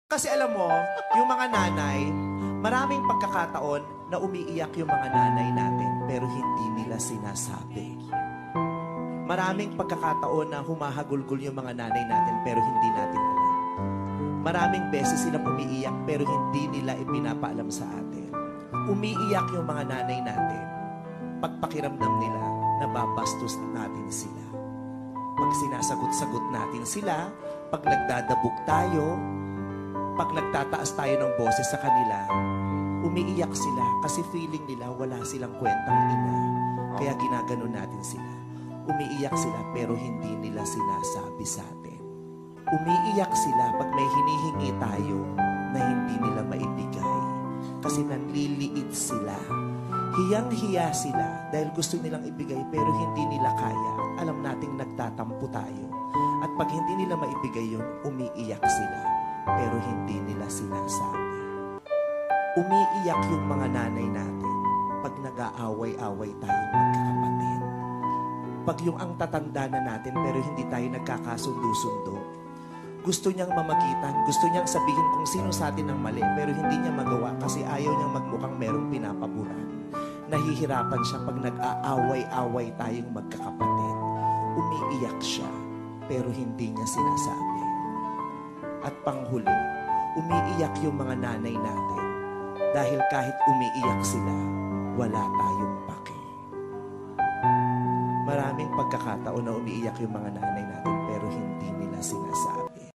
Kasi alam mo, yung mga nanay, maraming pagkakataon na umiiyak yung mga nanay natin pero hindi nila sinasabi. Maraming pagkakataon na humahagulgol yung mga nanay natin pero hindi natin alam. Maraming beses silang umiiyak pero hindi nila ipinapaalam sa atin. Umiiyak yung mga nanay natin pagpakiramdam nila na babastos natin sila. Pag sinasagot-sagot natin sila, pag nagdadabog tayo, pag nagtataas tayo ng boses sa kanila, umiiyak sila kasi feeling nila wala silang kwentang ina. Kaya ginaganon natin sila. Umiiyak sila pero hindi nila sinasabi sa atin. Umiiyak sila pag may hinihingi tayo na hindi nila maibigay. Kasi nanliliit sila. Hiyang-hiya sila dahil gusto nilang ibigay pero hindi nila kaya. Alam nating nagtatampo tayo. At pag hindi nila maibigay yun, umiiyak sila pero hindi nila sinasabi. Umiiyak yung mga nanay natin pag nag-aaway-away tayong magkakapatid. Pag yung ang tatanda na natin pero hindi tayo nagkakasundo-sundo, gusto niyang mamagitan, gusto niyang sabihin kung sino sa atin ang mali pero hindi niya magawa kasi ayaw niyang magmukhang merong pinapaburan. Nahihirapan siya pag nag-aaway-away tayong magkakapatid. Umiiyak siya pero hindi niya sinasabi. At panghuli, umiiyak yung mga nanay natin dahil kahit umiiyak sila, wala tayong pake. Maraming pagkakataon na umiiyak yung mga nanay